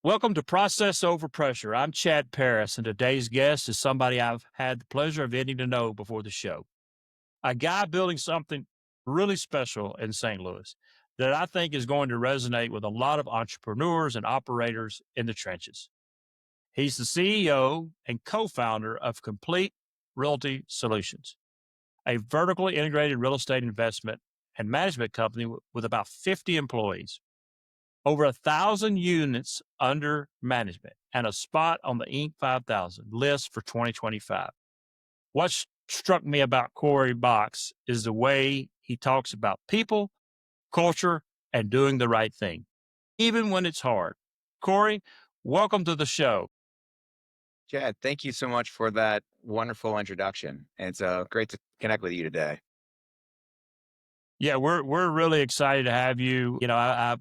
Welcome to Process Over Pressure. I'm Chad Paris, and today's guest is somebody I've had the pleasure of getting to know before the show. A guy building something really special in St. Louis that I think is going to resonate with a lot of entrepreneurs and operators in the trenches. He's the CEO and co founder of Complete Realty Solutions, a vertically integrated real estate investment and management company with about 50 employees, over 1,000 units under management, and a spot on the Inc. 5000 list for 2025. What struck me about Corey Boxx is the way he talks about people, culture, and doing the right thing, even when it's hard. Corey, welcome to the show. Chad, thank you so much for that wonderful introduction. It's great to connect with you today. Yeah, we're really excited to have you. I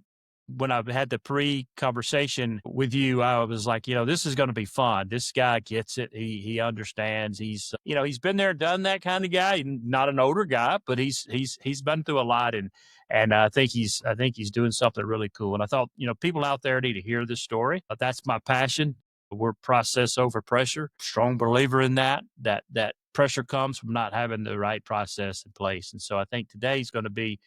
when I had the pre-conversation with you, I was like, this is going to be fun. This guy gets it. He understands. He's been there, done that kind of guy. Not an older guy, but he's been through a lot, and I think he's doing something really cool. And I thought, people out there need to hear this story. That's my passion. We're process over pressure. Strong believer in that pressure comes from not having the right process in place. And so I think today's going to be,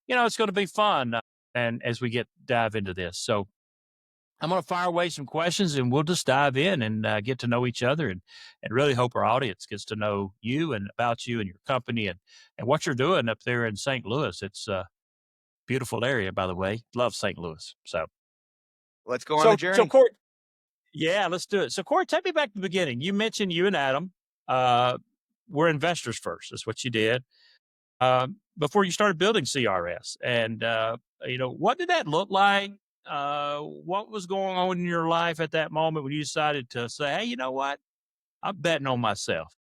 it's going to be fun. And as we dive into this, so I'm going to fire away some questions, and we'll just dive in and get to know each other, and really hope our audience gets to know you and about you and your company and what you're doing up there in St. Louis. It's a beautiful area, by the way. Love St. Louis. So, Let's go on the so journey. Corey, yeah, let's do it. So, Corey, take me back to the beginning. You mentioned you and Adam uh, were investors first. That's what you did before you started building CRS. And, what did that look like? What was going on in your life at that moment when you decided to say, hey, you know what? I'm betting on myself.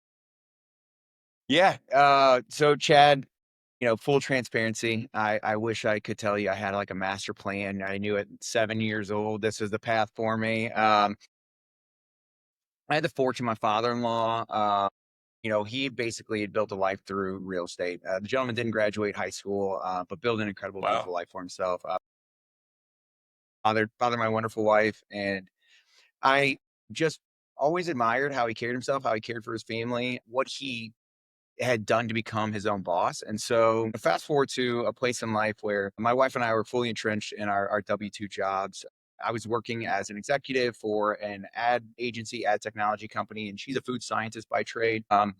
Yeah. So Chad, full transparency. I wish I could tell you I had like a master plan. I knew at 7 years old this was the path for me. I had the fortune, my father-in-law. He basically had built a life through real estate. The gentleman didn't graduate high school, but built an incredible, Wow. beautiful life for himself. Father, my wonderful wife, and I just always admired how he carried himself, how he cared for his family, what he had done to become his own boss. And so fast forward to a place in life where my wife and I were fully entrenched in our W-2 jobs. I was working as an executive for an ad agency, ad technology company, and she's a food scientist by trade. And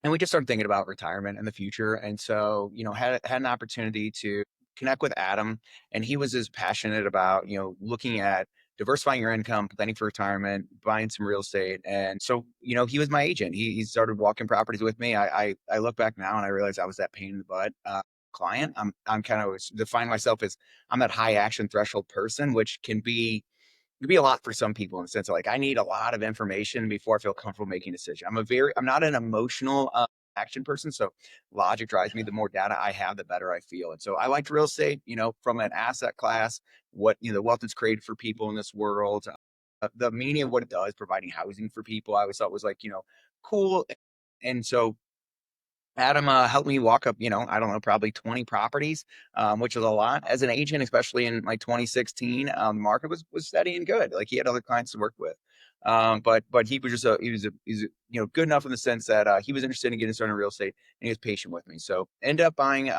we just started thinking about retirement and the future. And so, had an opportunity to connect with Adam, and he was as passionate about, looking at diversifying your income, planning for retirement, buying some real estate. And so, he was my agent. He started walking properties with me. I look back now and I realize I was that pain in the butt client. I'm kind of define myself as I'm that high action threshold person, which can be a lot for some people in the sense of like I need a lot of information before I feel comfortable making a decision. I'm not an emotional action person, so logic drives me. The more data I have, the better I feel. And so I liked real estate, from an asset class, what the wealth is created for people in this world, the meaning of what it does, providing housing for people. I always thought was like cool, and so Adam helped me walk up, I don't know, probably 20 properties, which is a lot as an agent, especially in like 2016. The market was steady and good. Like he had other clients to work with, but he was just he's good enough in the sense that he was interested in getting started in real estate and he was patient with me. So ended up buying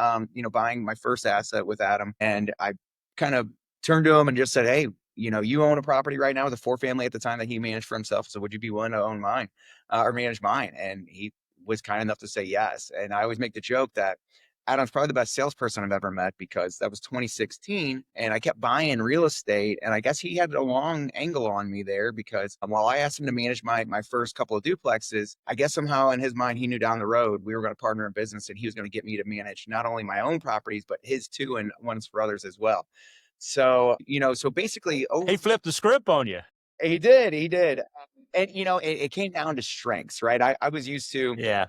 buying my first asset with Adam, and I kind of turned to him and just said, hey. You own a property right now with a four-family at the time that he managed for himself. So would you be willing to own mine or manage mine? And he was kind enough to say yes. And I always make the joke that Adam's probably the best salesperson I've ever met because that was 2016 and I kept buying real estate. And I guess he had a long angle on me there because while I asked him to manage my first couple of duplexes, I guess somehow in his mind, he knew down the road we were going to partner in business and he was going to get me to manage not only my own properties, but his too, and ones for others as well. So, so basically, He flipped the script on you. he did. And, it came down to strengths, right? I was used to Yeah.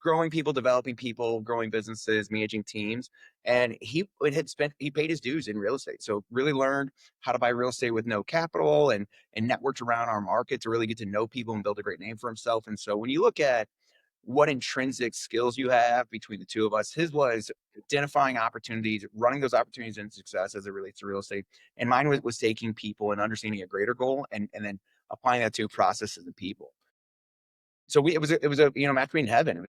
growing people, developing people, growing businesses, managing teams. And he paid his dues in real estate. So really learned how to buy real estate with no capital and networked around our market to really get to know people and build a great name for himself. And so when you look at what intrinsic skills you have between the two of us. His was identifying opportunities, running those opportunities into success as it relates to real estate. And mine was taking people and understanding a greater goal and then applying that to processes and people. So it was a match made in heaven.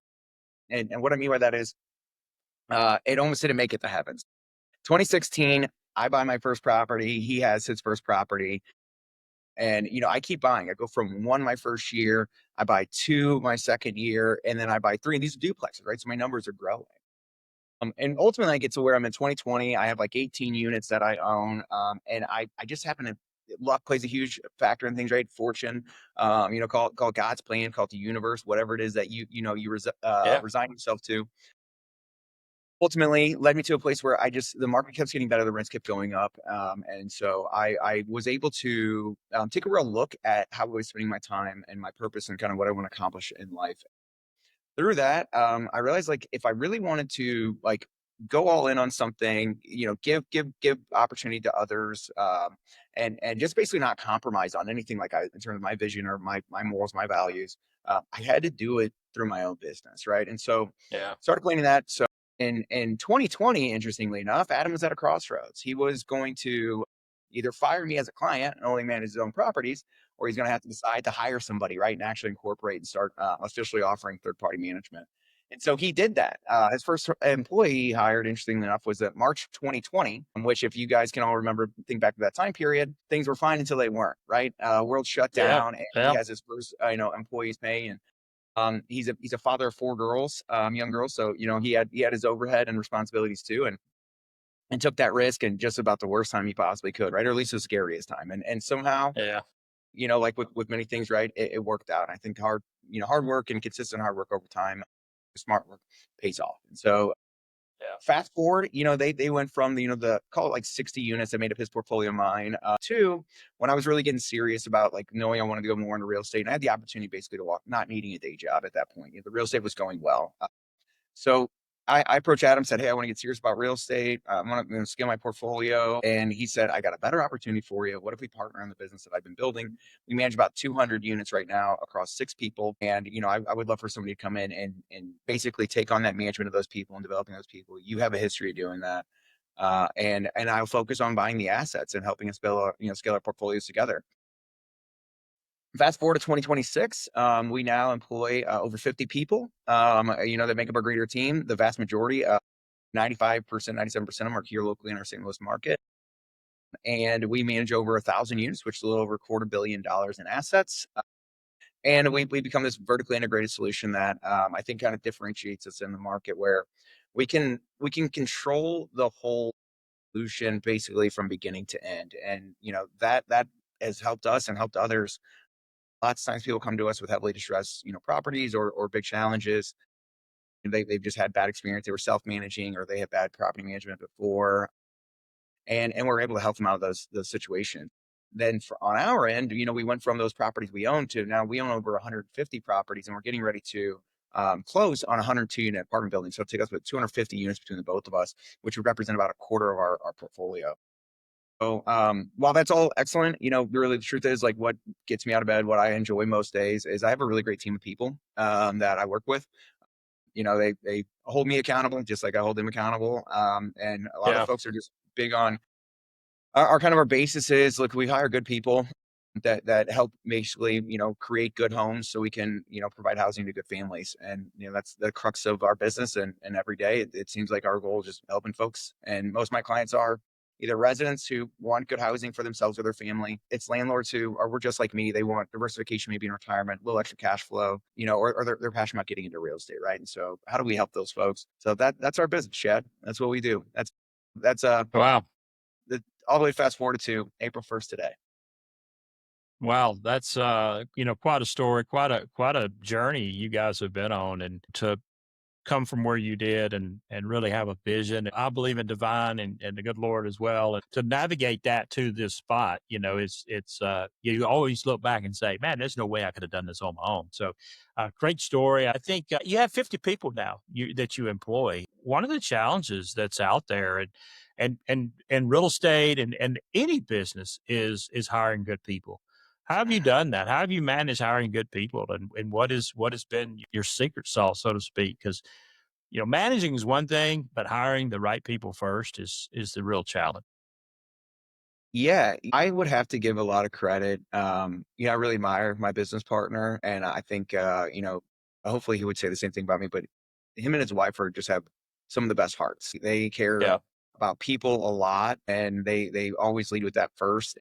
And what I mean by that is it almost didn't make it to heavens. 2016, I buy my first property. He has his first property. And, I keep buying. I go from one my first year, I buy two my second year, and then I buy three. And these are duplexes, right? So my numbers are growing. And ultimately, I get to where I'm in 2020. I have like 18 units that I own. And I just happen to, luck plays a huge factor in things, right? Fortune, call it God's plan, call it the universe, whatever it is that Yeah. resign yourself to ultimately led me to a place where the market kept getting better, the rents kept going up, and so I was able to take a real look at how I was spending my time and my purpose and kind of what I want to accomplish in life. Through that, I realized like if I really wanted to like go all in on something, give opportunity to others, and just basically not compromise on anything like in terms of my vision or my morals, my values. I had to do it through my own business, right? And so Yeah. started planning that. So in 2020, interestingly enough, Adam was at a crossroads. He was going to either fire me as a client and only manage his own properties, or he's going to have to decide to hire somebody, right, and actually incorporate and start officially offering third-party management. And so he did that. His first employee he hired, interestingly enough, was at March 2020, in which, if you guys can all remember, think back to that time period, things were fine until they weren't, right? World shut Yeah. down, and he Yeah. has his first, employees pay, and he's a father of four girls, young girls, so he had his overhead and responsibilities too, and took that risk and just about the worst time he possibly could, right, or at least the scariest time, and somehow Yeah. like with many things, right? It worked out. I think hard work and consistent hard work over time, smart work pays off. And so Yeah. fast forward, they went from the call it like 60 units that made up his portfolio of mine, to when I was really getting serious about like knowing I wanted to go more into real estate. And I had the opportunity basically to walk, not needing a day job at that point. The real estate was going well. So I approached Adam, said, "Hey, I want to get serious about real estate. I want to scale my portfolio." And he said, "I got a better opportunity for you. What if we partner on the business that I've been building? We manage about 200 units right now across six people. And, I would love for somebody to come in and basically take on that management of those people and developing those people. You have a history of doing that. And I'll focus on buying the assets and helping us scale our portfolios together." Fast forward to 2026, we now employ over 50 people, that make up our greater team. The vast majority, 95%, 97% of them are here locally in our St. Louis market. And we manage over 1,000 units, which is a little over $250 million in assets. And we become this vertically integrated solution that I think kind of differentiates us in the market, where we can control the whole solution basically from beginning to end. And that has helped us and helped others. Lots of times people come to us with heavily distressed, properties or big challenges. And they've just had bad experience. They were self-managing or they had bad property management before. And we're able to help them out of those situations. Then on our end, we went from those properties we own to now we own over 150 properties, and we're getting ready to close on a 102 unit apartment building. So it took us about 250 units between the both of us, which would represent about a quarter of our portfolio. So, while that's all excellent, really the truth is like what gets me out of bed, what I enjoy most days is I have a really great team of people that I work with. They hold me accountable just like I hold them accountable. And a lot of Yeah. folks are just big on our kind of our basis is look, we hire good people that help basically, create good homes so we can, provide housing to good families. And, that's the crux of our business. And every day it seems like our goal is just helping folks. And most of my clients are either residents who want good housing for themselves or their family. It's landlords who are, we're just like me. They want diversification, maybe in retirement, a little extra cash flow, or they're passionate about getting into real estate. Right. And so how do we help those folks? So that's our business, Chad. That's what we do. That's Wow. the all the way fast forward to April 1st today. Wow, that's quite a story, quite a journey you guys have been on, and to come from where you did and really have a vision. I believe in divine and the good Lord as well. And to navigate that to this spot, you always look back and say, man, there's no way I could have done this on my own. So great story. I think you have 50 people now that you employ. One of the challenges that's out there and real estate and any business is hiring good people. How have you done that? How have you managed hiring good people, and what has been your secret sauce, so to speak? Because managing is one thing, but hiring the right people first is the real challenge. Yeah, I would have to give a lot of credit. I really admire my business partner, and I think, hopefully he would say the same thing about me. But him and his wife are just have some of the best hearts. They care Yeah, about people a lot, and they always lead with that first.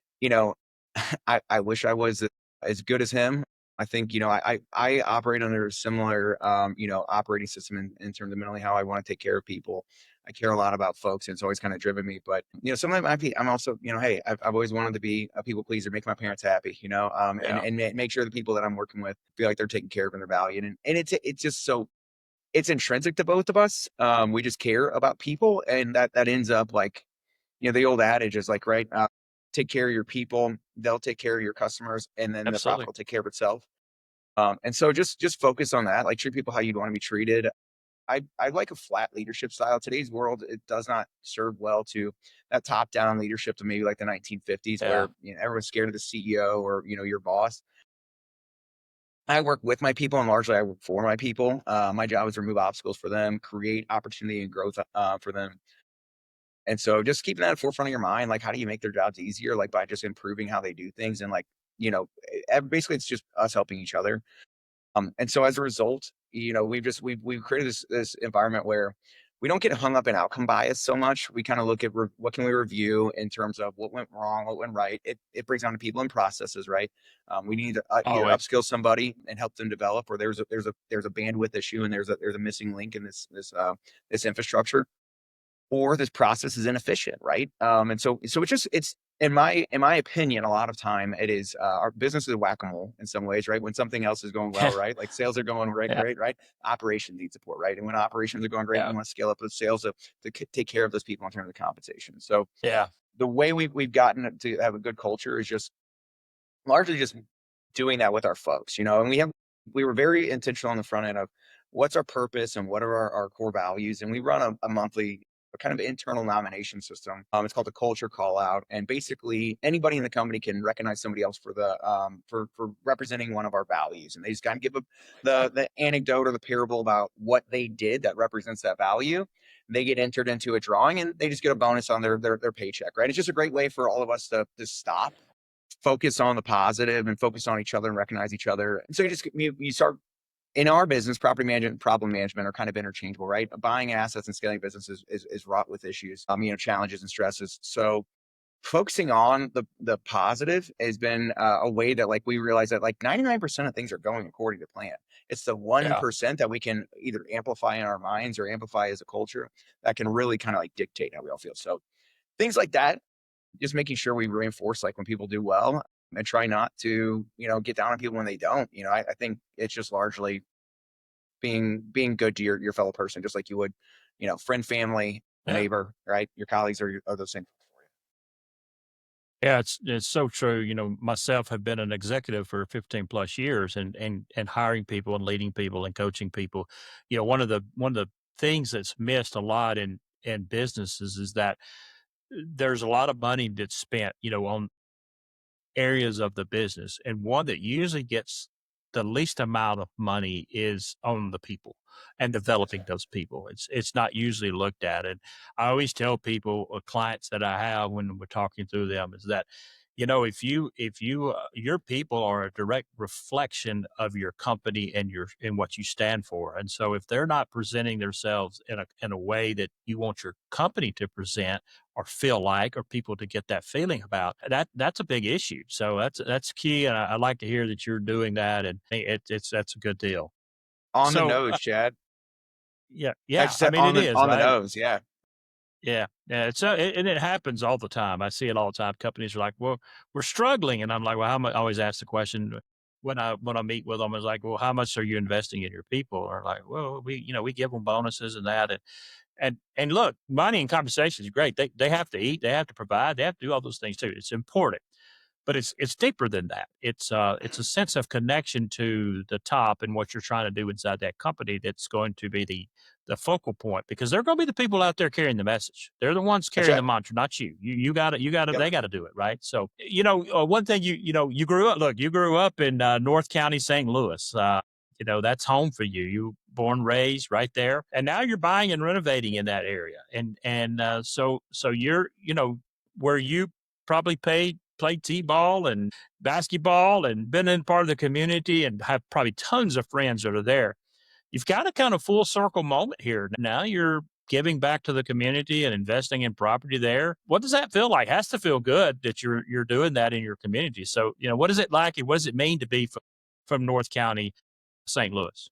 I wish I was as good as him. I think, I operate under a similar, operating system in terms of mentally how I want to take care of people. I care a lot about folks, and it's always kind of driven me. But sometimes I'm also, hey, I've always wanted to be a people pleaser, make my parents happy, and yeah, make sure the people that I'm working with feel like they're taken care of and they're valued, and it's just so it's intrinsic to both of us. We just care about people, and that ends up like the old adage is like, right, take care of your people, they'll take care of your customers, and then the profit absolutely. will take care of itself. And so just focus on that, like treat people how you'd want to be treated. I like a flat leadership style. Today's world, it does not serve well to that top down leadership to maybe like the 1950s Yeah, where everyone's scared of the CEO or your boss. I work with my people and largely I work for my people. My job is to remove obstacles for them, create opportunity and growth for them. And so just keeping that at the forefront of your mind, like how do you make their jobs easier? Like by just improving how they do things and like, basically it's just us helping each other. And so as a result, we've created this environment where we don't get hung up in outcome bias so much. We kind of look at what can we review in terms of what went wrong, what went right. It breaks down to people and processes, right? We need to either always. upskill somebody and help them develop, or there's a bandwidth issue and there's a missing link in this infrastructure, or this process is inefficient, right? And so it's in my opinion, a lot of time it is our business is whack-a-mole in some ways, right? When something else is going well, right? Like sales are going right, Yeah, great, right? Operations need support, right? And when operations are going great, yeah, you want to scale up those sales to take care of those people in terms of compensation. So yeah, the way we've gotten to have a good culture is just largely just doing that with our folks, and we were very intentional on the front end of what's our purpose and what are our core values. And we run a monthly kind of internal nomination system. It's called the culture call out. And basically anybody in the company can recognize somebody else for the for representing one of our values. And they just kind of give the anecdote or the parable about what they did that represents that value. They get entered into a drawing and they just get a bonus on their paycheck, right? It's just a great way for all of us to stop, focus on the positive and focus on each other and recognize each other. And so you start in our business, property management and problem management are kind of interchangeable, right? Buying assets and scaling businesses is wrought with issues, challenges and stresses. So focusing on the positive has been a way that like we realize that like 99% of things are going according to plan. It's the yeah. 1% that we can either amplify in our minds or amplify as a culture that can really kind of like dictate how we all feel. So things like that, just making sure we reinforce like when people do well and try not to, get down on people when they don't. I think it's just largely being good to your fellow person, just like you would, friend, family, Yeah. neighbor, right? Your colleagues are those same for Yeah, it's so true. Myself have been an executive for 15 plus years and hiring people and leading people and coaching people. One of the things that's missed a lot in businesses is that there's a lot of money that's spent, on areas of the business, and one that usually gets the least amount of money is on the people and developing those people. It's not usually looked at, and I always tell people or clients that I have when we're talking through them is that, if you your people are a direct reflection of your company and what you stand for, and so if they're not presenting themselves in a way that you want your company to present or feel like, or people to get that feeling about that's a big issue. So that's key, and I like to hear that you're doing that, and that's a good deal. on the So nose, Chad. yeah, I yeah, just I said mean on it the is on the right. nose. Yeah. Yeah, yeah, and it happens all the time. I see it all the time. Companies are like, "Well, we're struggling," and I'm like, "Well, how much?" I always ask the question when I meet with them. Is like, "Well, how much are you investing in your people?" Or like, "Well, we give them bonuses and that." And look, money and compensation is great. They have to eat, they have to provide, they have to do all those things too. It's important. but it's deeper than that. It's a sense of connection to the top and what you're trying to do inside that company that's going to be the focal point, because they're going to be the people out there carrying the message. They're the ones That's carrying the right. mantra, not you. You got to, Yep. they got to do it, right? So, one thing you grew up, look, you grew up in North County, St. Louis. That's home for you. You born, raised right there, and now you're buying and renovating in that area, and so you're, where you probably played t-ball and basketball and been in part of the community and have probably tons of friends that are there. You've got a kind of full circle moment here. Now you're giving back to the community and investing in property there. What does that feel like? It has to feel good that you're doing that in your community. So, what is it like, and what does it mean to be from North County, St. Louis?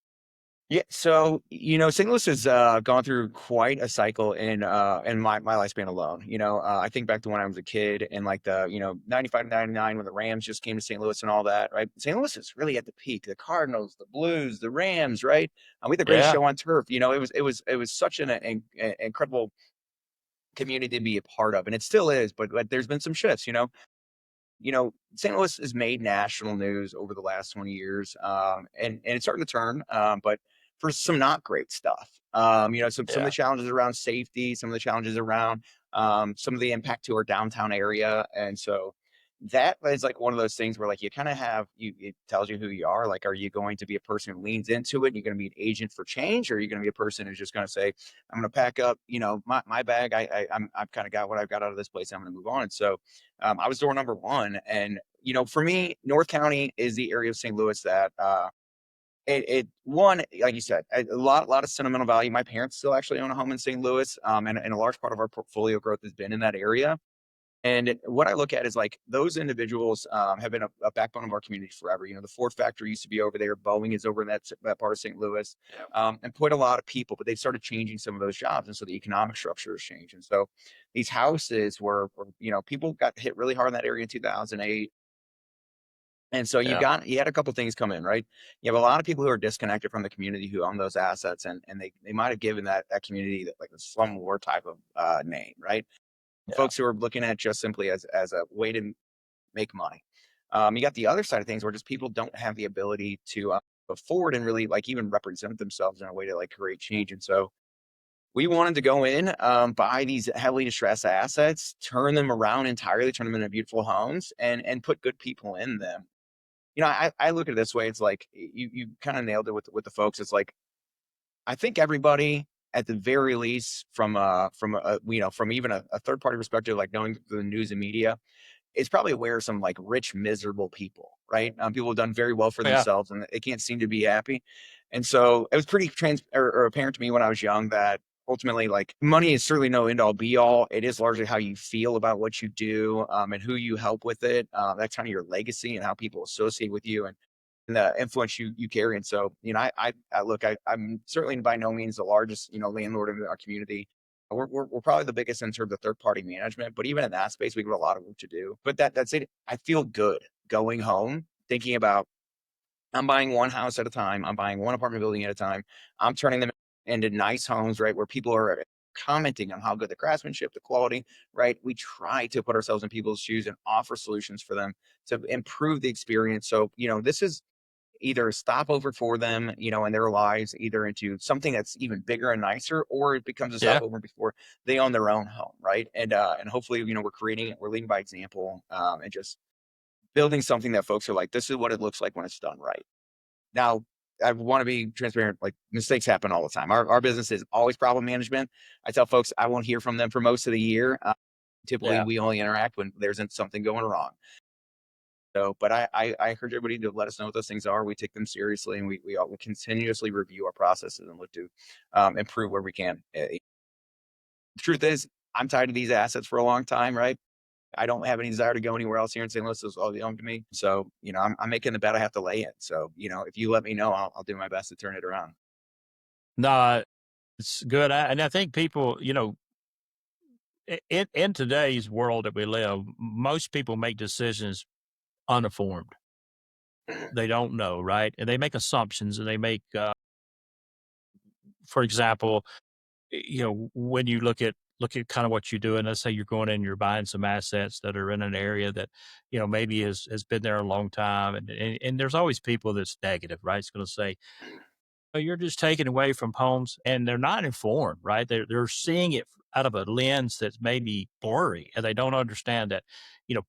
Yeah, so St. Louis has gone through quite a cycle in my lifespan alone. I think back to when I was a kid and like the 95 to 99 when the Rams just came to St. Louis and all that, right? St. Louis is really at the peak. The Cardinals, the Blues, the Rams, right? We had the greatest Yeah. show on turf. It was such an incredible community to be a part of, and it still is. But there's been some shifts. St. Louis has made national news over the last 20 years, and it's starting to turn, but for some not great stuff. Some of the Yeah. challenges around safety, some of the challenges around some of the impact to our downtown area, and so that is like one of those things where like you kind of it tells you who you are. Like, are you going to be a person who leans into it? And you're going to be an agent for change, or are you going to be a person who's just going to say, I'm going to pack up, my bag. I've kind of got what I've got out of this place. I'm going to move on. And so I was door number one. And, for me, North County is the area of St. Louis that one, like you said, a lot of sentimental value. My parents still actually own a home in St. Louis. And a large part of our portfolio growth has been in that area. And what I look at is like those individuals have been a backbone of our community forever. The Ford factory used to be over there. Boeing is over in that part of St. Louis, Yeah. employed a lot of people, but they've started changing some of those jobs. And so the economic structure has changed. And so these houses were people got hit really hard in that area in 2008. And so Yeah. you had a couple things come in, right? You have a lot of people who are disconnected from the community who own those assets, and they might have given that community like a slumlord type of name, right? Yeah. Folks who are looking at just simply as a way to make money. You got the other side of things where just people don't have the ability to afford and really like even represent themselves in a way to like create change. And so we wanted to go in, buy these heavily distressed assets, turn them around entirely, turn them into beautiful homes, and put good people in them. I look at it this way. It's like you kind of nailed it with the folks. It's like I think everybody at the very least from even a third party perspective, like knowing the news and media, is probably aware of some like rich, miserable people, right? People have done very well for Yeah. themselves and they can't seem to be happy. And so it was pretty or apparent to me when I was young that ultimately, like, money is certainly no end all be all. It is largely how you feel about what you do, and who you help with it. That's kind of your legacy and how people associate with you. And the influence you carry. And so, I look, I'm certainly by no means the largest, landlord in our community. We're probably the biggest in terms of third party management, but even in that space, we have a lot of work to do. But that's it. I feel good going home thinking about I'm buying one house at a time. I'm buying one apartment building at a time. I'm turning them into nice homes, right? Where people are commenting on how good the craftsmanship, the quality, right? We try to put ourselves in people's shoes and offer solutions for them to improve the experience. So, this is either a stopover for them, in their lives, either into something that's even bigger and nicer, or it becomes a Yeah. stopover before they own their own home, right? And hopefully, we're leading by example, and just building something that folks are like, this is what it looks like when it's done right. Now, I want to be transparent. Like, mistakes happen all the time. Our business is always problem management. I tell folks I won't hear from them for most of the year. Typically, Yeah. we only interact when there's something going wrong. So, but I encourage everybody to let us know what those things are. We take them seriously, and we continuously review our processes and look to improve where we can. The truth is, I'm tied to these assets for a long time, right? I don't have any desire to go anywhere else here in St. Louis. It's all young to me. So, I'm making the bet I have to lay in. So, if you let me know, I'll do my best to turn it around. No, it's good. And I think people, in today's world that we live, most people make decisions uninformed. They don't know, right? And they make assumptions, and they make, for example, when you look at look at kind of what you're doing. Let's say you're going in, you're buying some assets that are in an area that, maybe has been there a long time. And there's always people that's negative, right? It's going to say, "Oh, you're just taking away from homes," and they're not informed, right? They're seeing it out of a lens that's maybe blurry, and they don't understand that,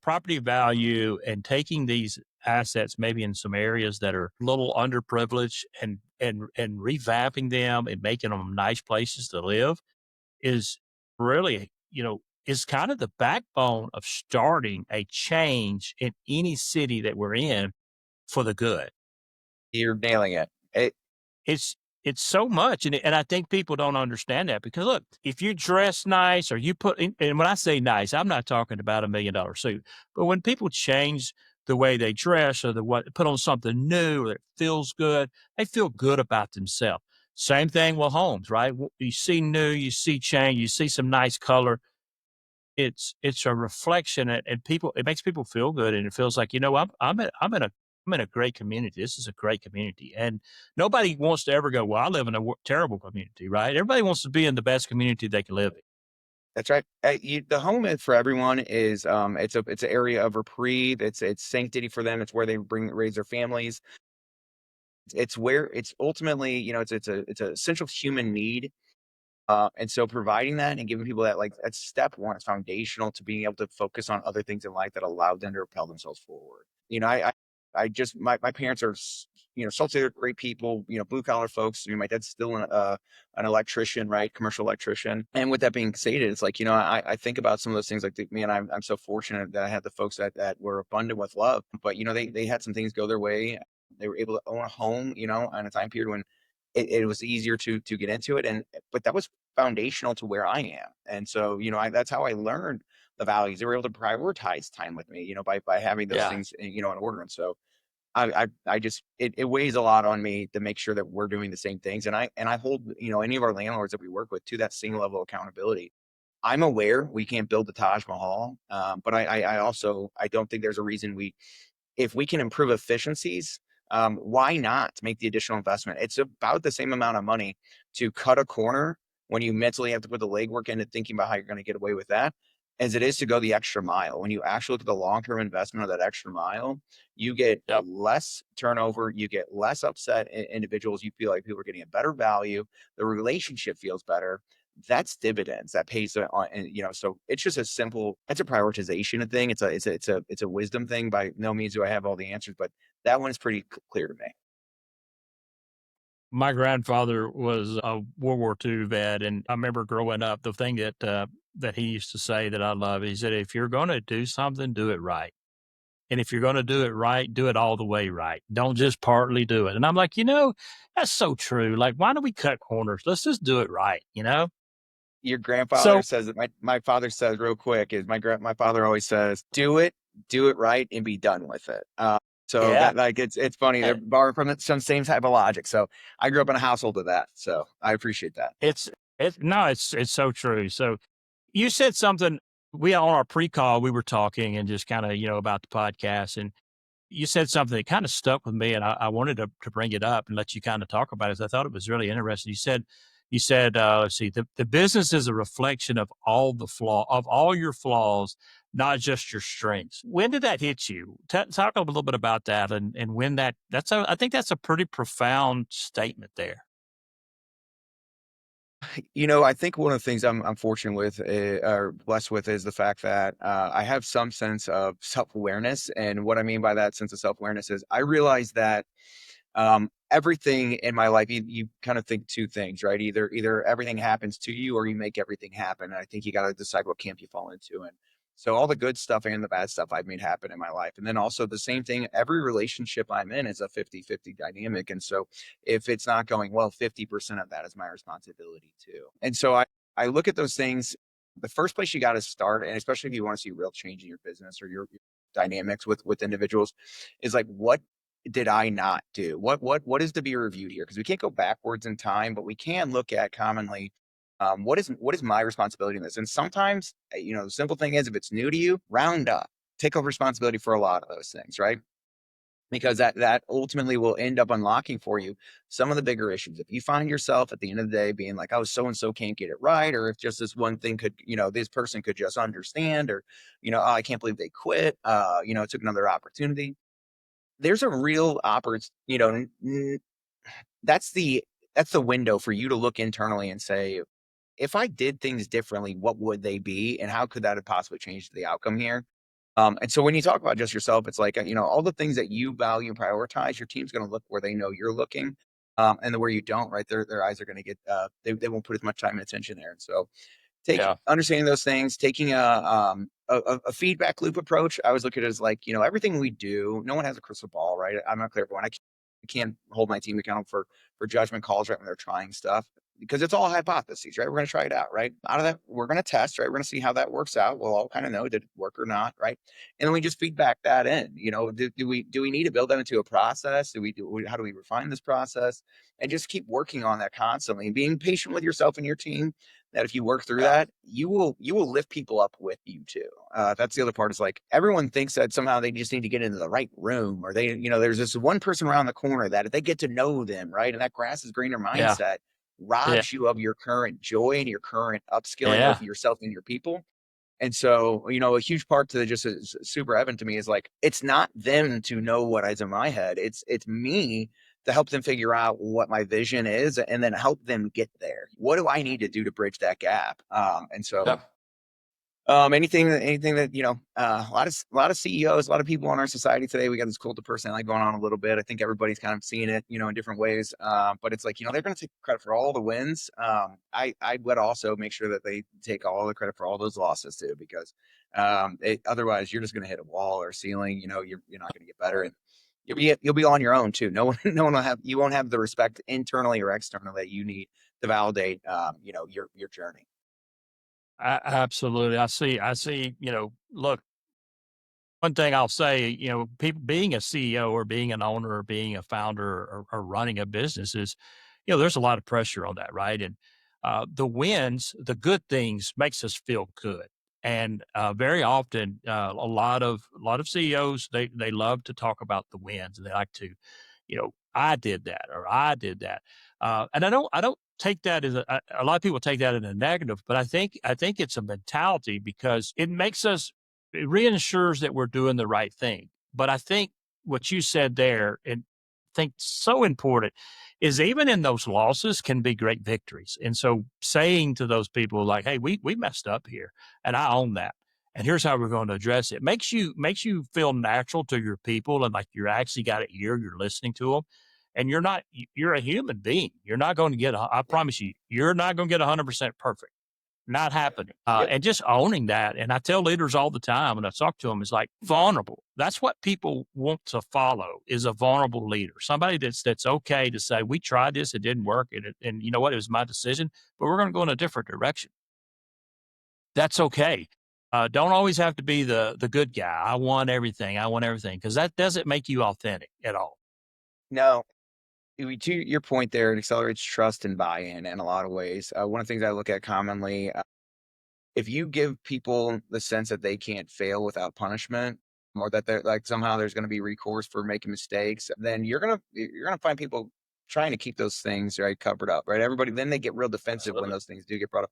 property value and taking these assets maybe in some areas that are a little underprivileged and revamping them and making them nice places to live is really, is kind of the backbone of starting a change in any city that we're in for the good. You're nailing it. It's it's so much, and I think people don't understand that because look, if you dress nice or you put in, and when I say nice, I'm not talking about $1 million suit, but when people change the way they dress or the what put on something new that feels good, they feel good about themselves. Same thing with homes, right? You see new, you see change, you see some nice color. It's a reflection, and people it makes people feel good, and it feels like, I'm in a great community. This is a great community, and nobody wants to ever go, "Well, I live in a terrible community," right? Everybody wants to be in the best community they can live in. That's right. The home is for everyone is it's an area of reprieve. It's sanctity for them. It's where they raise their families. It's where it's ultimately, it's a essential human need. And so providing that and giving people that, like, that's step one. It's foundational to being able to focus on other things in life that allow them to propel themselves forward. I just my parents are salty, they're great people, blue collar folks. My dad's still an electrician, right, commercial electrician. And with that being stated, it's like, I think about some of those things, like, man, I'm so fortunate that I had the folks that were abundant with love. But they had some things go their way. They were able to own a home, on a time period when it was easier to get into it. But that was foundational to where I am. And so, that's how I learned the values. They were able to prioritize time with me, by having those Yeah. things, in order. And so I just, it weighs a lot on me to make sure that we're doing the same things. And I hold, any of our landlords that we work with to that same level of accountability. I'm aware we can't build the Taj Mahal. But I also, I don't think there's a reason if we can improve efficiencies, why not make the additional investment? It's about the same amount of money to cut a corner when you mentally have to put the legwork into thinking about how you're going to get away with that, as it is to go the extra mile. When you actually look at the long-term investment of that extra mile, you get Yep. less turnover, you get less upset individuals. You feel like people are getting a better value. The relationship feels better. That's dividends that pays on, and so it's just a simple, it's a prioritization thing. It's a wisdom thing. By no means do I have all the answers, but that one is pretty clear to me. My grandfather was a World War II vet, and I remember growing up, the thing that he used to say that I love, he said, "If you're gonna do something, do it right. And if you're gonna do it right, do it all the way right. Don't just partly do it." And I'm like, that's so true. Like, why do we cut corners? Let's just do it right, you know? Your grandfather So says that my father says real quick is my father always says, do it right and be done with it. So yeah, that, like, it's funny. They're eh, borrowing from some same type of logic. So I grew up in a household of that. So I appreciate that. it's no, it's so true. So you said something we on our pre-call, we were talking and just kinda, about the podcast, and you said something that kind of stuck with me, and I wanted to bring it up and let you kind of talk about it. I thought it was really interesting. You said, let's see, the business is a reflection of all your flaws, not just your strengths. When did that hit you? Talk a little bit about that, and when I think that's a pretty profound statement there. I think one of the things I'm fortunate with, or blessed with, is the fact that I have some sense of self awareness. And what I mean by that sense of self awareness is I realize that everything in my life, you kind of think two things, right? Either everything happens to you or you make everything happen. And I think you got to decide what camp you fall into. And so all the good stuff and the bad stuff I've made happen in my life. And then also the same thing, every relationship I'm in is a 50-50 dynamic. And so if it's not going well, 50% of that is my responsibility too. And so I look at those things. The first place you got to start, and especially if you want to see real change in your business or your dynamics with individuals, is like, what did I not do? What is to be reviewed here? Because we can't go backwards in time, but we can look at commonly, what is my responsibility in this? And sometimes, the simple thing is, if it's new to you, round up, take over responsibility for a lot of those things, right? because that ultimately will end up unlocking for you some of the bigger issues. If you find yourself at the end of the day being like, oh, so and so can't get it right, or if just this one thing could, this person could just understand, or, oh, I can't believe they quit, it took another opportunity. There's a real opportunity, that's the that's the window for you to look internally and say, if I did things differently, what would they be, and how could that have possibly changed the outcome here? And so when you talk about just yourself, it's like, all the things that you value and prioritize, your team's going to look where they know you're looking, and the where you don't, right? Their eyes are going to get, they won't put as much time and attention there. And so Yeah. understanding those things, taking a feedback loop approach. I always look at it as like, everything we do, no one has a crystal ball, right? I'm not clear everyone. I can't hold my team accountable for judgment calls right when they're trying stuff, because it's all hypotheses, right? We're going to try it out, right? Out of that, we're going to test, right? We're going to see how that works out. We'll all kind of know, did it work or not, right? And then we just feedback that in. Do we need to build that into a process? How do we refine this process? And just keep working on that constantly, and being patient with yourself and your team, that if you work through Yeah. that, you will lift people up with you too. That's the other part, is like, everyone thinks that somehow they just need to get into the right room, or there's this one person around the corner that if they get to know them, right, and that grass is greener Yeah. mindset Yeah. robs you of your current joy and your current upskilling Yeah. of yourself and your people. And so, a huge part to the just is super evident to me is like, it's not them to know what is in my head. It's me to help them figure out what my vision is, and then help them get there. What do I need to do to bridge that gap? And so, Yeah. anything that, a lot of CEOs, a lot of people in our society today, we got this cult of personality going on a little bit. I think everybody's kind of seeing it, in different ways. But it's like, they're going to take credit for all the wins. I would also make sure that they take all the credit for all those losses too, because otherwise you're just going to hit a wall or ceiling. You're not going to get better, and you'll be on your own too. No one no one will have you won't have the respect internally or externally that you need to validate, your journey. Absolutely. I see, look, one thing I'll say, people being a CEO or being an owner or being a founder or running a business is, there's a lot of pressure on that, right? And the wins, the good things makes us feel good. And very often, a lot of CEOs they love to talk about the wins, and they like to, I did that or I did that, and I don't take that as a lot of people take that in a negative, but I think it's a mentality because it reassures that we're doing the right thing. But I think what you said there, and I think so important, is even in those losses can be great victories. And so saying to those people like, "Hey, we messed up here, and I own that, and here's how we're going to address it," makes you feel natural to your people, and like you're actually got an ear, you're listening to them, and you're a human being. You're not going to get. I Yeah. promise you, you're not going to get 100% perfect. Not happening. Yep. And just owning that. And I tell leaders all the time, and I talk to them, is like vulnerable. That's what people want to follow, is a vulnerable leader. Somebody that's okay to say, we tried this, it didn't work. And you know what? It was my decision, but we're going to go in a different direction. That's okay. Don't always have to be the good guy. I want everything. I want everything. Because that doesn't make you authentic at all. No, to your point there, it accelerates trust and buy-in in a lot of ways. One of the things I look at commonly, if you give people the sense that they can't fail without punishment, or that they're like somehow there's going to be recourse for making mistakes, then you're gonna find people trying to keep those things right covered up, right? Everybody then they get real defensive when Absolutely. those things do get brought up.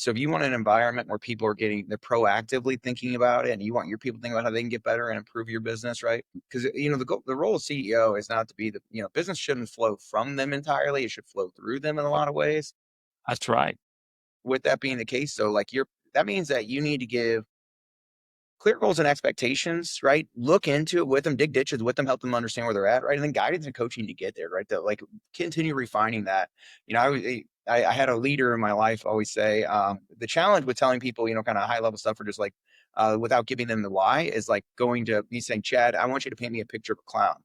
So if you want an environment where people they're proactively thinking about it, and you want your people to think about how they can get better and improve your business, right? Because the role of CEO is not to be business shouldn't flow from them entirely. It should flow through them in a lot of ways. That's right. With that being the case, so like that means that you need to give clear goals and expectations, right? Look into it with them, dig ditches with them, help them understand where they're at, right? And then guidance and coaching to get there, right? That like continue refining that. I had a leader in my life always say, the challenge with telling people, kind of high level stuff, or just like without giving them the why, is like going to me saying, Chad, I want you to paint me a picture of a clown.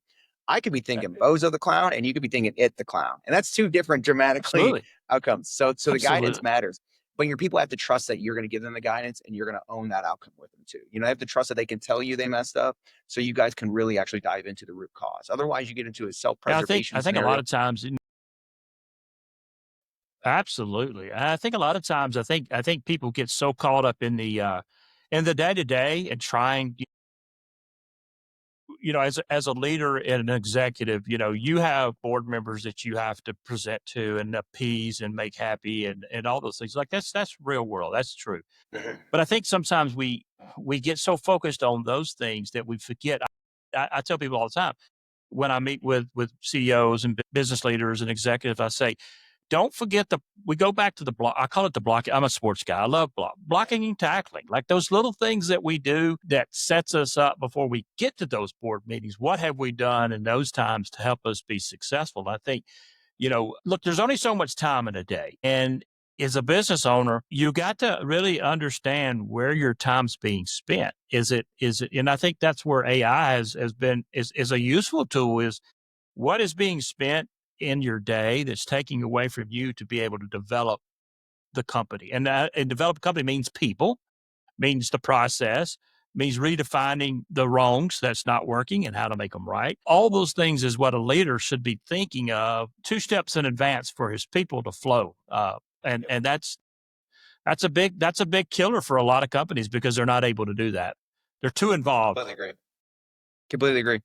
I could be thinking Bozo the clown, and you could be thinking It the clown, and that's two different dramatically Absolutely. outcomes. So the guidance Absolutely. matters, but your people have to trust that you're going to give them the guidance, and you're going to own that outcome with them too. They have to trust that they can tell you they messed up, so you guys can really actually dive into the root cause. Otherwise, you get into a Yeah, I think self-preservation I think a lot scenario. of times. Absolutely. And I think a lot of times I think people get so caught up in the day to day and trying as a leader and an executive, you have board members that you have to present to and appease and make happy and all those things. Like that's real world. That's true. Mhm. But I think sometimes we get so focused on those things that we forget. I tell people all the time when I meet with CEOs and business leaders and executives, I say, don't forget we go back to the block. I call it the block. I'm a sports guy. I love blocking and tackling, like those little things that we do that sets us up before we get to those board meetings. What have we done in those times to help us be successful? And I think, look, there's only so much time in a day. And as a business owner, you got to really understand where your time's being spent. Is it, and I think that's where AI has been, is a useful tool is what is being spent in your day that's taking away from you to be able to develop the company. And develop a company means people, means the process, means redefining the wrongs that's not working and how to make them right. All those things is what a leader should be thinking of 2 steps in advance for his people to flow. And that's a big killer for a lot of companies because they're not able to do that. They're too involved. Completely agree. Completely agree.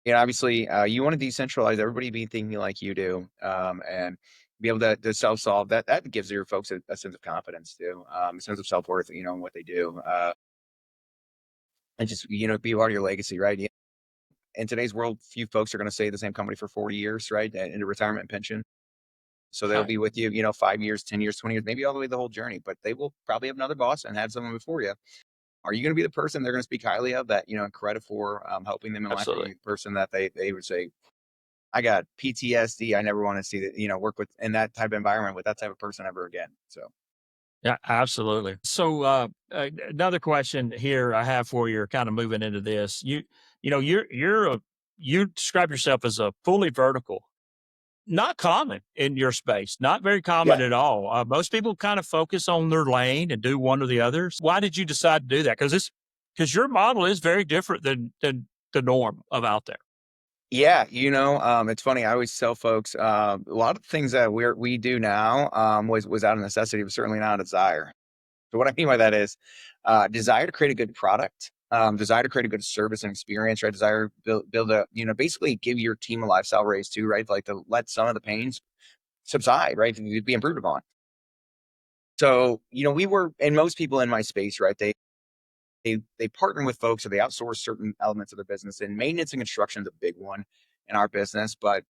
Obviously, you want to decentralize everybody be thinking like you do, and be able to self-solve. That gives your folks a sense of confidence too, a sense of self-worth, in what they do. And just, be part of your legacy, right? Yeah. In today's world, few folks are going to stay at the same company for 40 years, right? Into retirement and pension. So they'll be with you, 5 years, 10 years, 20 years, maybe all the way the whole journey, but they will probably have another boss and had someone before you. Are you going to be the person they're going to speak highly of that, and credit for helping them in life? Or are you Absolutely. the person that they would say, I got PTSD. I never want to see that, work with in that type of environment with that type of person ever again. So Yeah, absolutely. So, another question here I have for you, kind of moving into this. You describe yourself as a fully vertical, not common in your space, not very common yeah, at all. Most people kind of focus on their lane and do one or the others. Why did you decide to do that? Because your model is very different than the norm of out there. yeah. It's funny. I always tell folks a lot of things that we do now was out of necessity, but certainly not a desire. So what I mean by that is desire to create a good product. Desire to create a good service and experience, right? Desire to build a, basically give your team a lifestyle raise too, right? Like to let some of the pains subside, right? To be improved upon. So, we were, and most people in my space, right? They partner with folks or they outsource certain elements of their business, and maintenance and construction is a big one in our business. But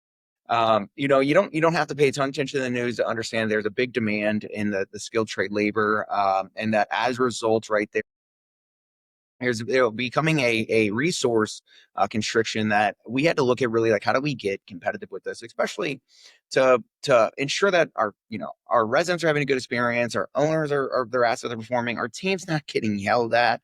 you don't have to pay attention to the news to understand there's a big demand in the skilled trade labor, and that as a result, right there. Becoming a resource constriction that we had to look at really like how do we get competitive with this, especially to ensure that our residents are having a good experience, our owners are their assets are performing, our team's not getting yelled at.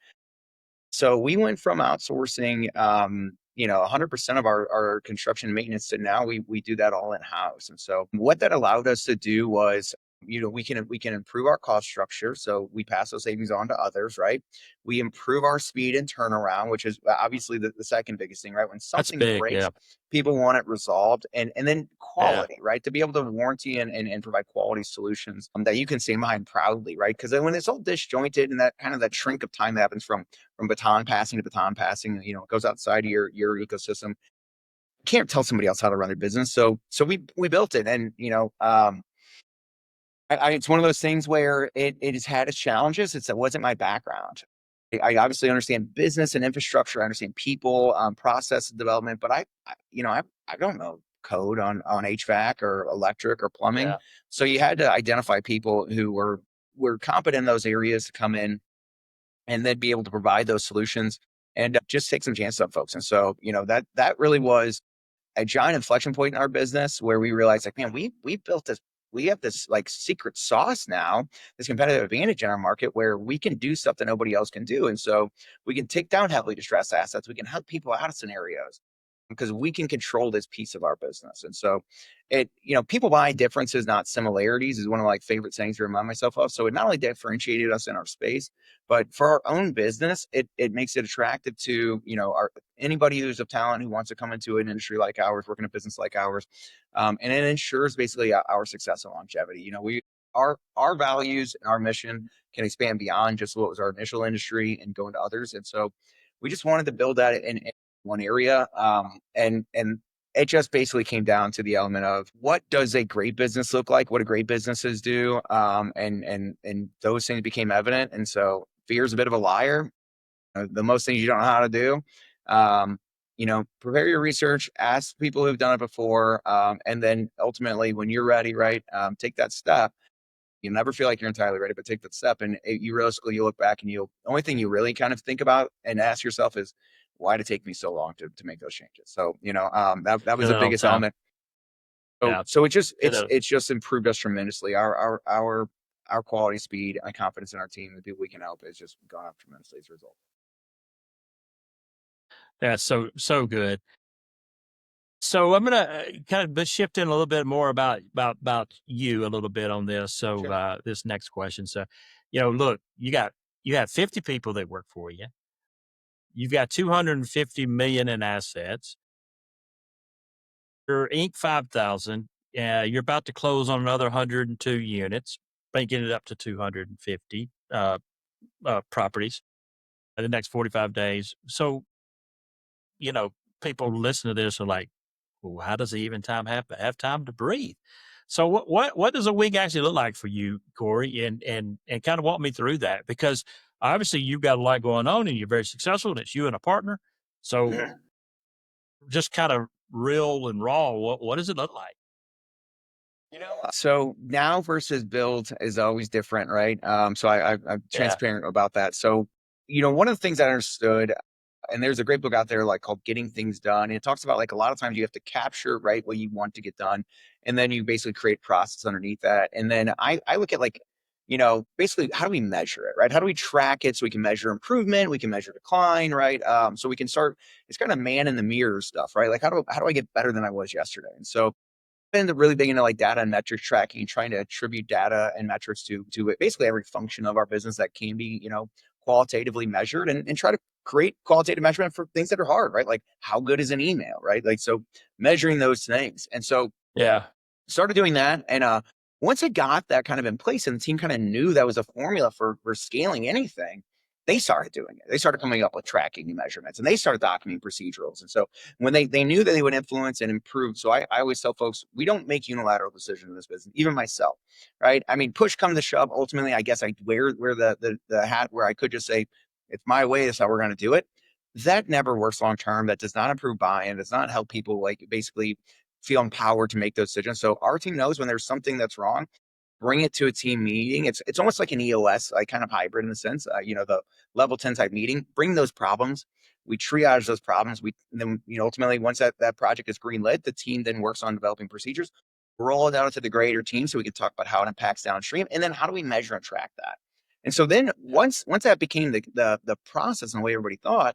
So we went from outsourcing, 100% of our construction and maintenance to now we do that all in house. And so what that allowed us to do was, we can improve our cost structure. So we pass those savings on to others, right? We improve our speed and turnaround, which is obviously the second biggest thing, right? When That's something big. breaks, Yeah. people want it resolved, and then Yeah. quality, right? To be able to warranty and provide quality solutions that you can stand behind proudly, right? Because then when it's all disjointed and that kind of that shrink of time that happens from baton passing to baton passing, it goes outside of your ecosystem. Can't tell somebody else how to run their business. So we built it, and it's one of those things where it has had its challenges. It wasn't my background. I obviously understand business and infrastructure. I understand people, process development, but I don't know code on HVAC or electric or plumbing. Yeah. So you had to identify people who were competent in those areas to come in and then be able to provide those solutions and just take some chances on folks. And so, that really was a giant inflection point in our business where we realized like, man, we built this, we have this like secret sauce now, this competitive advantage in our market where we can do stuff that nobody else can do. And so we can take down heavily distressed assets. We can help people out of scenarios because we can control this piece of our business. And so people buy differences, not similarities is one of my favorite sayings to remind myself of. So it not only differentiated us in our space, but for our own business, it makes it attractive to, anybody who's of talent who wants to come into an industry like ours, work in a business like ours. And it ensures basically our success and longevity. Our values and our mission can expand beyond just what was our initial industry and go into others. And so we just wanted to build that and one area. And it just basically came down to the element of what does a great business look like? What do great businesses do? And those things became evident. And so fear is a bit of a liar. The most things you don't know how to do. Um, prepare your research, ask people who've done it before, and then ultimately, when you're ready, right, take that step. You'll never feel like you're entirely ready, but take that step, and you realistically, you look back, and you the only thing you really kind of think about and ask yourself is, why did it take me so long to make those changes? So, that Do was the that all the biggest time. element. So, Yeah. so it just Do that. it's just improved us tremendously. Our quality, speed, and confidence in our team, the people we can help, has just gone up tremendously as a result. That's so good. So I'm gonna kind of shift in a little bit more about you a little bit on this. So Sure. this next question. So, look, you have 50 people that work for you. You've got 250 million in assets. You're Inc. 5,000. You're about to close on another 102 units, making it up to 250 properties in the next 45 days. So, you know, people listen to this are like, well, how does he even have time to breathe? So what does a week actually look like for you, Corey? And kind of walk me through that because obviously you've got a lot going on and you're very successful and it's you and a partner. So just kind of real and raw, what does it look like? So now versus build is always different, right? So I'm Yeah. transparent about that. So, one of the things I understood, and there's a great book out there like called Getting Things Done. And it talks about like a lot of times you have to capture, right, what you want to get done. And then you basically create process underneath that. And then I look at like, basically how do we measure it, right? How do we track it so we can measure improvement, we can measure decline, right? So we can start, it's kind of man in the mirror stuff, right? Like how do I get better than I was yesterday? And so been really big into like data and metrics tracking, trying to attribute data and metrics to basically every function of our business that can be, qualitatively measured and try to create qualitative measurement for things that are hard, right? Like how good is an email, right? Like so measuring those things. And so Yeah. started doing that. And once I got that kind of in place and the team kind of knew that was a formula for scaling anything, they started doing it. They started coming up with tracking measurements and they started documenting procedurals. And so when they knew that they would influence and improve. So I always tell folks, we don't make unilateral decisions in this business, even myself, right? I mean, push come to shove. Ultimately, I guess I wear the hat where I could just say, it's my way, that's how we're going to do it. That never works long term. That does not improve buy-in, does not help people like basically feel empowered to make those decisions. So our team knows when there's something that's wrong, bring it to a team meeting. It's almost like an EOS, like kind of hybrid in the sense, the level 10 type meeting, bring those problems. We triage those problems. And then, ultimately once that project is green lit, the team then works on developing procedures, roll it out to the greater team so we can talk about how it impacts downstream. And then how do we measure and track that? And so then once that became the process and the way everybody thought,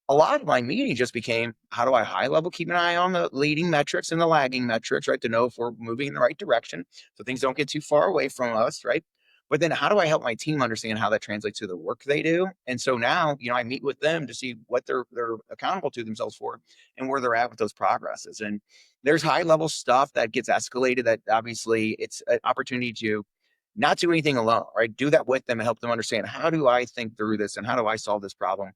a lot of my meeting just became how do I high level keep an eye on the leading metrics and the lagging metrics, right? To know if we're moving in the right direction so things don't get too far away from us, right? But then how do I help my team understand how that translates to the work they do? And so now, I meet with them to see what they're accountable to themselves for and where they're at with those progresses. And there's high level stuff that gets escalated that obviously it's an opportunity to not do anything alone, right? Do that with them and help them understand how do I think through this and how do I solve this problem?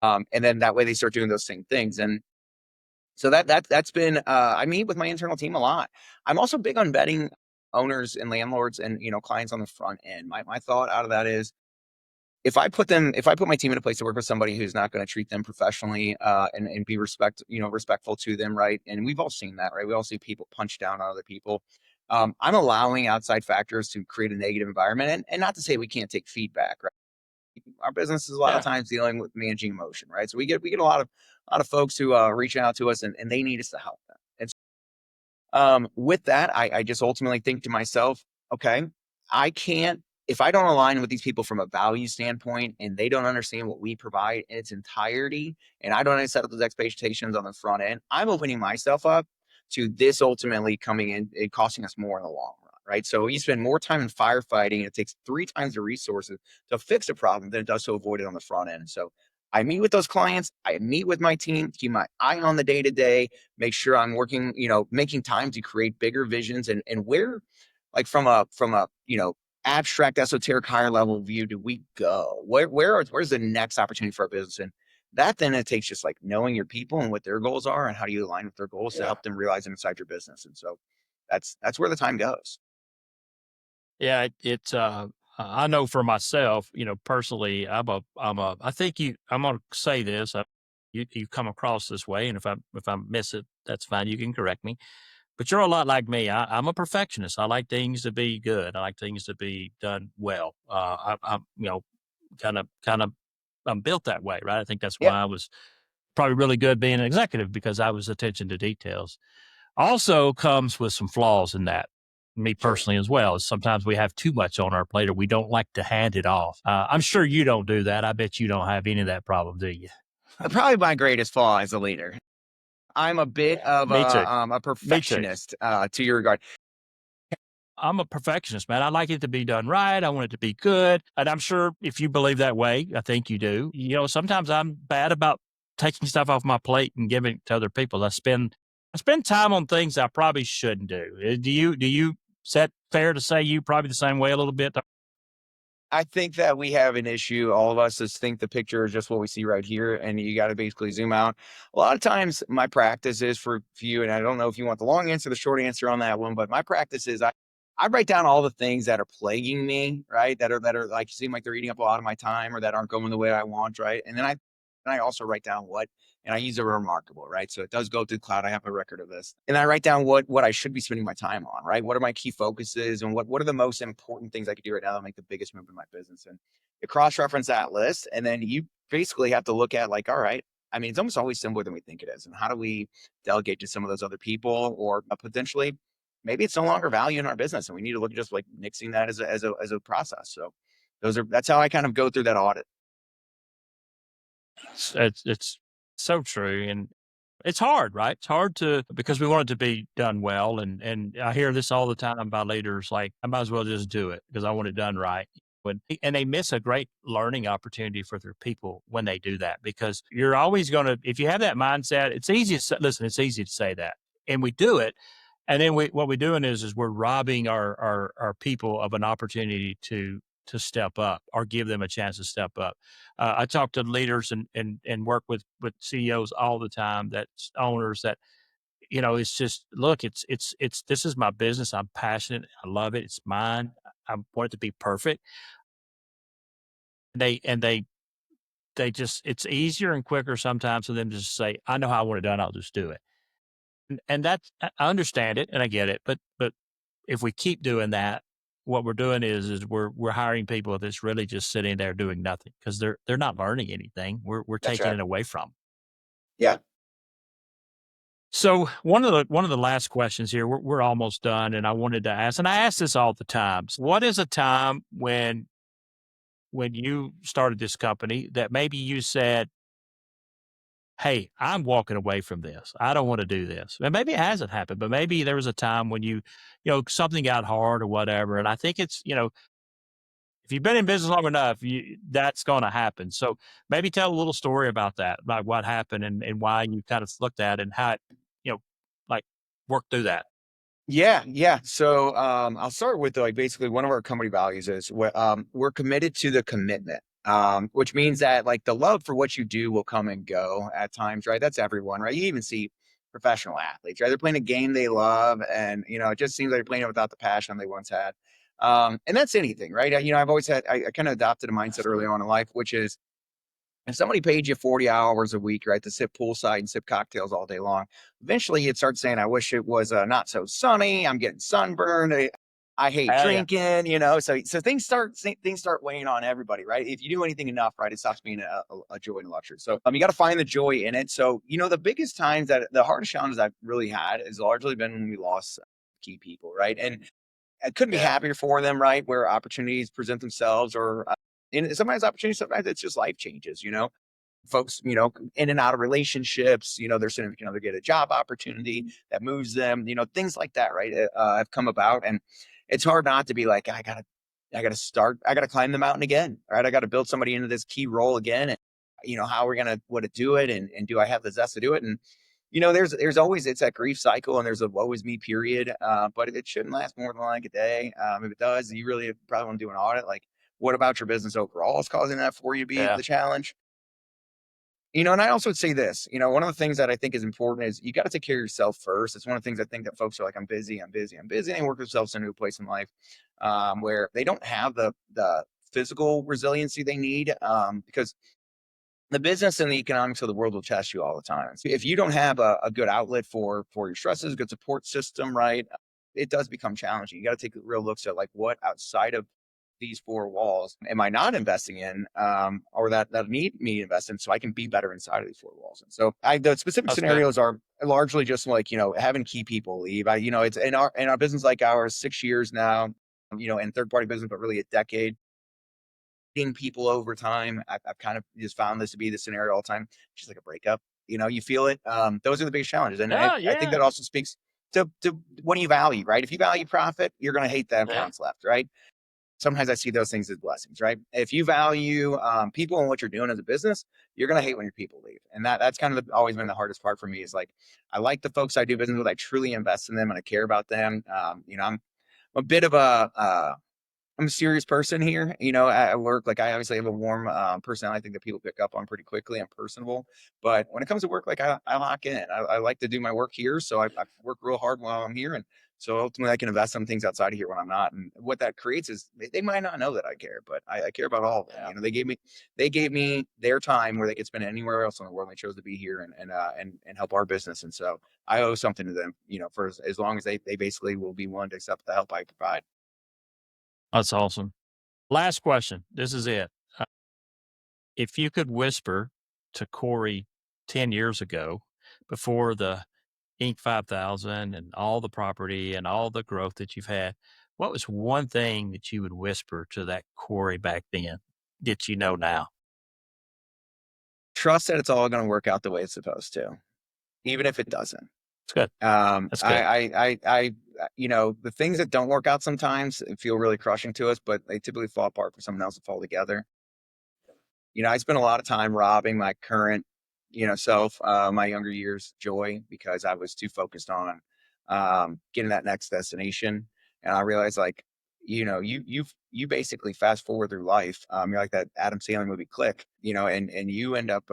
And then that way they start doing those same things. And so that's been I meet with my internal team a lot. I'm also big on vetting owners and landlords and clients on the front end. My thought out of that is if I put my team in a place to work with somebody who's not going to treat them professionally and be respectful to them, right? And we've all seen that, right? We all see people punch down on other people. I'm allowing outside factors to create a negative environment, and not to say we can't take feedback, right? Our business is a lot of Yeah. times dealing with managing emotion, right? So we get a lot of folks who reach out to us and they need us to help them. And with that, I just ultimately think to myself, okay, I can't, if I don't align with these people from a value standpoint and they don't understand what we provide in its entirety, and I don't set up those expectations on the front end, I'm opening myself up to this ultimately coming in and costing us more in the long run, right? So you spend more time in firefighting, it takes 3 times the resources to fix a problem than it does to avoid it on the front end. So I meet with those clients, I meet with my team, keep my eye on the day to day, make sure I'm working, making time to create bigger visions and where like from a, abstract esoteric higher level view do we go? Where's the next opportunity for our business? And That then it takes just like knowing your people and what their goals are and how do you align with their goals to help them realize them inside your business. And so that's where the time goes. Yeah, I know for myself, personally, I think I'm gonna say this. You come across this way, and if I miss it, that's fine. You can correct me. But you're a lot like me. I'm a perfectionist. I like things to be good. I like things to be done well. I'm, kind of, I'm built that way, right? I think that's Yeah, why I was probably really good being an executive because I was attention to details. Also comes with some flaws in that. Me sure. personally as well. Sometimes we have too much on our plate or we don't like to hand it off. I'm sure you don't do that. I bet you don't have any of that problem, do you? Probably my greatest flaw as a leader. I'm a bit of Me too. a Me too. perfectionist to your regard. I'm a perfectionist, man. I like it to be done right. I want it to be good. And I'm sure if you believe that way, I think you do. Sometimes I'm bad about taking stuff off my plate and giving it to other people. I spend time on things I probably shouldn't do. Do you is that fair to say you probably the same way a little bit? I think that we have an issue. All of us is think the picture is just what we see right here, and you got to basically zoom out. A lot of times, my practice is for you, and I don't know if you want the long answer, the short answer on that one, but my practice is I write down all the things that are plaguing me, right? That are like seem like they're eating up a lot of my time or that aren't going the way I want, right? And I also write down what, and I use a remarkable, right? So it does go through the cloud. I have a record of this, and I write down what I should be spending my time on, right? What are my key focuses, and what are the most important things I could do right now that make the biggest move in my business? And you cross reference that list, and then you basically have to look at like, all right. I mean, it's almost always simpler than we think it is. And how do we delegate to some of those other people, or potentially, maybe it's no longer value in our business, and we need to look at just like nixing that as a process. So that's how I kind of go through that audit. It's so true, and it's hard, right? It's hard to because we want it to be done well, and I hear this all the time by leaders, like, "I might as well just do it because I want it done right." And they miss a great learning opportunity for their people when they do that because you're always gonna if you have that mindset, it's easy to say listen, it's easy to say that, and we do it, and then what we're doing is we're robbing our people of an opportunity to step up or give them a chance to step up. I talk to leaders and work with CEOs all the time, that owners that it's just look, it's this is my business. I'm passionate. I love it. It's mine. I want it to be perfect. They just it's easier and quicker sometimes for them to just say, I know how I want it done. I'll just do it. And that's I understand it and I get it, but if we keep doing that, what we're doing is we're hiring people that's really just sitting there doing nothing because they're not learning anything. We're That's taking right. it away from 'em. Yeah. So one of the last questions here, we're almost done, and I wanted to ask, and I ask this all the time. What is a time when you started this company that maybe you said, "Hey, I'm walking away from this. I don't want to do this." And maybe it hasn't happened, but maybe there was a time when something got hard or whatever. And I think if you've been in business long enough, that's going to happen. So maybe tell a little story about that, about what happened and why you kind of looked at it and how it, you know, like worked through that. Yeah, yeah. So I'll start with like basically one of our company values is we're committed to the commitment, which means that like the love for what you do will come and go at times, right? That's everyone, right? You even see professional athletes, right? They're playing a game they love, and it just seems like they're playing it without the passion they once had. And that's anything, right? I've always had I kind of adopted a mindset early on in life, which is if somebody paid you 40 hours a week, right, to sit poolside and sip cocktails all day long, eventually you'd start saying, I wish it was not so sunny. I'm getting sunburned. I hate Hell yeah. drinking, so things start weighing on everybody, right? If you do anything enough, right, it stops being a joy and a luxury. So you got to find the joy in it. So, the biggest times that the hardest challenges I've really had has largely been when we lost key people, right? And I couldn't be Yeah. happier for them, right? Where opportunities present themselves or and sometimes opportunities, sometimes it's just life changes. Folks, in and out of relationships, their significant other get a job opportunity that moves them, things like that, right? Have come about. And it's hard not to be like, I gotta climb the mountain again, right? I got to build somebody into this key role again. And, how are we going to, what to do it? And do I have the zest to do it? And, there's always, it's that grief cycle and there's a woe is me period. But it shouldn't last more than like a day. If it does, you really probably want to do an audit. Like, what about your business overall is causing that for you to be Yeah. the challenge? And I also would say this, one of the things that I think is important is you got to take care of yourself first. It's one of the things I think that folks are like, I'm busy, I'm busy, I'm busy, and work themselves into a place in life where they don't have the physical resiliency they need because the business and the economics of the world will test you all the time. So if you don't have a good outlet for your stresses, a good support system, right, it does become challenging. You got to take real looks at like what outside of these four walls am I not investing in, or that need me to invest in, so I can be better inside of these four walls. And so the specific That's good. scenarios are largely just like having key people leave. It's in our business like ours, 6 years now, in third party business, but really a decade people over time. I've kind of just found this to be the scenario all the time. Just like a breakup, you feel it. Those are the biggest challenges, and I, Yeah, I think yeah, that also speaks to what do you value, right? If you value profit, you're going to hate the yeah. accounts left, right? Sometimes I see those things as blessings, right? If you value people and what you're doing as a business, you're going to hate when your people leave, and that's kind of always been the hardest part for me. Is like I like the folks I do business with. I truly invest in them and I care about them. I'm a bit of I'm a serious person here, at work. Like I obviously have a warm personality. I think that people pick up on pretty quickly. I'm personable, but when it comes to work, like I lock in. I like to do my work here, so I work real hard while I'm here, and so ultimately I can invest some things outside of here when I'm not. And what that creates is they might not know that I care, but I care about all of them. Yeah. They gave me their time where they could spend it anywhere else in the world. And they chose to be here and help our business, and so I owe something to them, for as long as they basically will be willing to accept the help I provide. That's awesome. Last question. This is it. Uh, if you could whisper to Corey 10 years ago, before the Inc. 5000 and all the property and all the growth that you've had, what was one thing that you would whisper to that Corey back then that you know now? Trust that it's all going to work out the way it's supposed to, even if it doesn't. It's good. That's good. The things that don't work out sometimes feel really crushing to us, but they typically fall apart for someone else to fall together. I spent a lot of time robbing my current, self, my younger years joy because I was too focused on getting that next destination. And I realized like, you basically fast forward through life. You're like that Adam Sandler movie Click, and you end up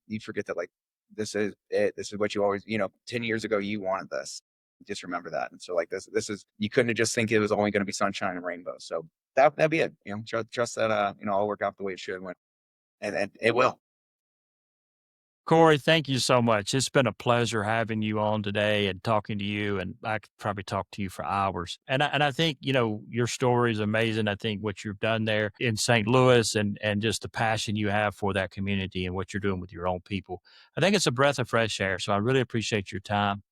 you forget that like this is it. This is what you always, 10 years ago you wanted this. Just remember that. And so like this is you couldn't have just think it was only going to be sunshine and rainbows. So that'd be it. Trust that I'll work out the way it should when and it will. Corey, thank you so much. It's been a pleasure having you on today and talking to you. And I could probably talk to you for hours. And I think, your story is amazing. I think what you've done there in St. Louis and just the passion you have for that community and what you're doing with your own people. I think it's a breath of fresh air. So I really appreciate your time.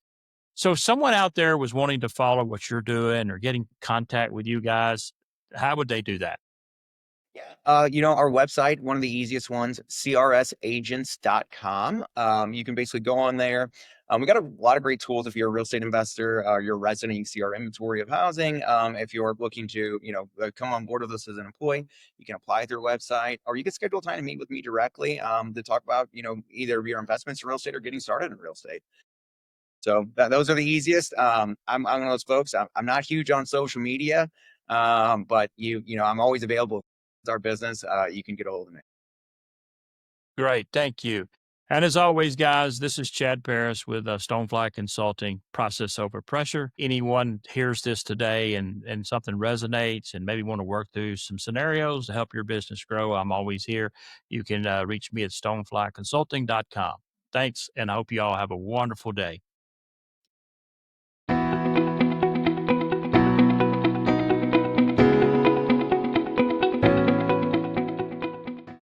So if someone out there was wanting to follow what you're doing or getting contact with you guys, how would they do that? Yeah. Our website, one of the easiest ones, crsagents.com. You can basically go on there. We got a lot of great tools if you're a real estate investor, you're a resident, you can see our inventory of housing. If you're looking to, come on board with us as an employee, you can apply through our website, or you can schedule time to meet with me directly to talk about, either your investments in real estate or getting started in real estate. So those are the easiest. I'm one of those folks. I'm not huge on social media, but I'm always available. It's our business. You can get a hold of me. Great. Thank you. And as always, guys, this is Chad Paris with Stonefly Consulting, Process Over Pressure. Anyone hears this today and something resonates and maybe want to work through some scenarios to help your business grow, I'm always here. You can reach me at stoneflyconsulting.com. Thanks, and I hope you all have a wonderful day.